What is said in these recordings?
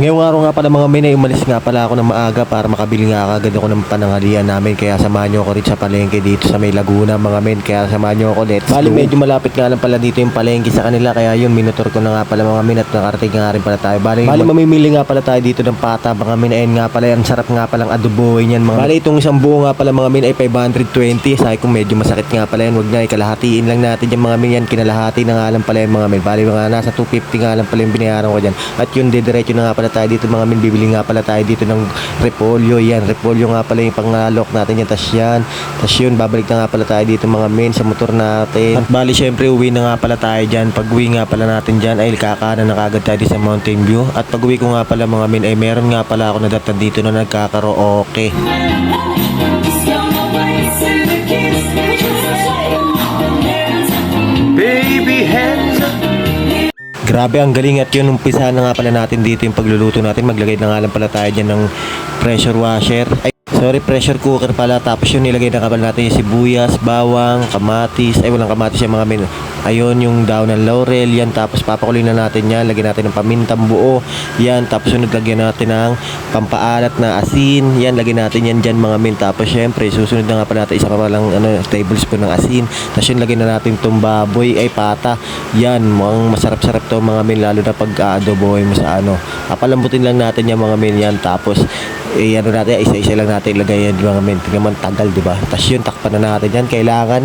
Ngayong araw nga pala mga men ay umalis nga pala ako ng maaga para makabili nga agad ako ng pananghalian namin. Kaya samahan nyo ako rin sa palengke dito sa may Laguna mga men. Kaya samahan nyo ako, let's go. Bali medyo malapit nga lang pala dito yung palengke sa kanila. Kaya yun, minutor ko na nga pala mga men at nakarating nga rin pala tayo. Bali mamimili nga pala tayo dito ng pata mga men. Ayun nga pala, ang sarap nga palang adoboy niyan mga men. Bali itong isang buo nga pala mga men ay 520. Sabi ko medyo masakit nga pala yan. Wag na, ikalahatiin lang natin yung mga men yan. Kinalahati na nga lang pala yung mga men. Bali mga nasa 250 nga lang pala yung binayaran ko dyan. At yun, didiretso na nga pala tayo dito mga men. Bibili nga pala tayo dito ng repolyo. Yan, repolyo nga pala yung pangalok natin yan. Tas yun, babalik na nga pala tayo dito mga men sa motor natin. At bali syempre uwi na nga pala tayo dyan. Pag uwi nga pala natin dyan ay kakanan na kagad tayo sa Mountain View. At pag uwi ko nga pala mga men ay meron nga pala ako nadatad dito na nagkakaraoke. Baby hands up. Grabe, ang galing. At yun, umpisa na nga pala natin dito yung pagluluto natin. Maglagay na nga lang pala tayo dyan ng pressure washer. Ay, sorry, pressure cooker pala. Tapos yun, nilagay na nga pala natin yung sibuyas, bawang, kamatis. Ay, walang kamatis yung mga men. Ayun, yung daon ng laurel. Yan, tapos papakulin na natin yan. Lagyan natin ng pamintang buo. Yan, tapos sunod lagyan natin ng pampaalat na asin. Yan, lagyan natin yan dyan mga men. Tapos syempre, susunod na nga pala natin isa pa lang tablespoon ng asin. Tapos yun, lagyan na natin itong baboy, ay pata. Yan, mukhang masarap-sarap to mga men, lalo na pag adoboy mo sa papalambutin lang natin yung mga men yan. Tapos natin, isa-isa lang natin ilagay yan mga men. Tingnan man, tagal, di ba? Tapos yun, takpan na natin yan. Kailangan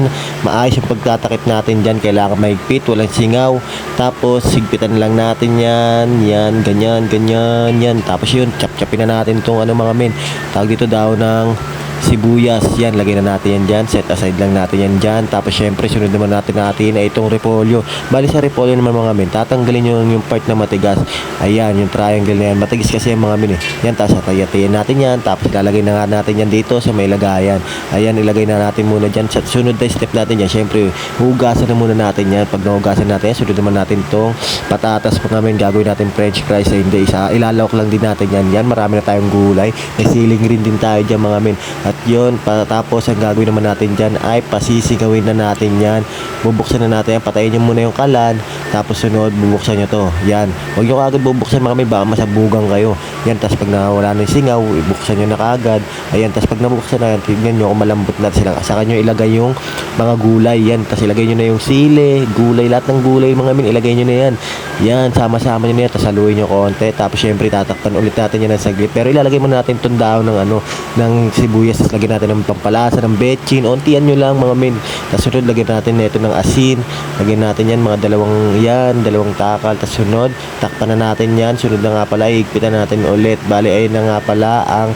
maayos yung pagtatakip natin dyan. Kailangan mahigpit, walang singaw. Tapos higpitan lang natin yan. Yan, ganyan, ganyan, yan. Tapos yun, chop-chopin na natin itong mga men. Tawag dito daw ng sibuyas. Yan, lagay na natin yan dyan. Set aside lang natin yan dyan. Tapos syempre, sunod naman natin ay itong repolyo. Bali sa repolyo naman mga men, tatanggalin nyo yung part na matigas. Ayan, yung triangle na yan. Matigas kasi yung mga men eh. Yan, tapos hatay-hatayin natin yan. Tapos ilalagay na nga natin yan dito sa may lagayan. Ayan, ilagay na natin muna dyan. Sa sunod na step natin yan, syempre, hugasan na muna natin yan. Pag nahugasan natin yan, sunod naman natin itong patatas mga men. Gagawin natin french fries. Hindi, ilalawak lang din natin yan. Yan, marami na tayong gulay. May siling rin din tayo dyan mga men. At yun, tapos ang gagawin naman natin dyan ay pasisigawin na natin yan. Bubuksan na natin yan. Patayin nyo muna yung kalan. Tapos sunod, bubuksan nyo to. Yan. Huwag nyo kagad bubuksan mga may, baka masabugan kayo. Yan, tapos pag nawala na yung singaw, ibuksan nyo na kagad. Ayan, tapos pag nabuksan na yan, tignan nyo kung malambot na sila. Saka nyo ilagay yung mga gulay. Yan, tapos ilagay nyo na yung sili, gulay, lahat ng gulay mga min, ilagay nyo na yan. Yan, sama-sama nyo na yan. Tapos haluin nyo konti. Tapos syempre, tatakpan ulit natin yan ng saglit. Pero ilalagay muna natin itong daon ng sibuyas. Tapos lagyan natin ng pampalasa, ng betchin. Untian nyo lang mga men. Tapos sunod, lagyan natin nito ng asin. Lagyan natin yan mga dalawang takal. Tapos sunod, takpan na natin yan. Sunod na nga pala, higpitan natin ulit. Bali, ayun na nga pala ang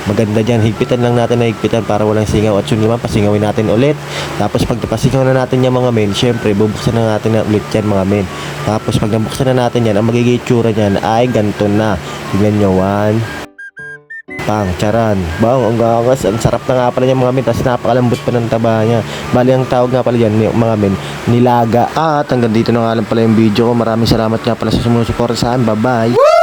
maganda dyan. Higpitan lang natin na higpitan para walang singaw. At sunod naman, pasingawin natin ulit. Tapos pag napasingaw na natin yan mga men, syempre, bubuksan na natin na ulit yan mga men. Tapos pag nabuksan na natin yan, ang magiging itsura nyan ay ganito na. Tignan nyo, pang charan. Bang, ang gagas. Ang sarap na nga pala niya mga men. Tapos napakalambot pa ng taba niya. Bali, ang tawag nga pala dyan mga men, nilaga. At hanggang dito na nga lang pala yung video ko. Maraming salamat nga pala sa sumusuporta sa akin. Bye bye.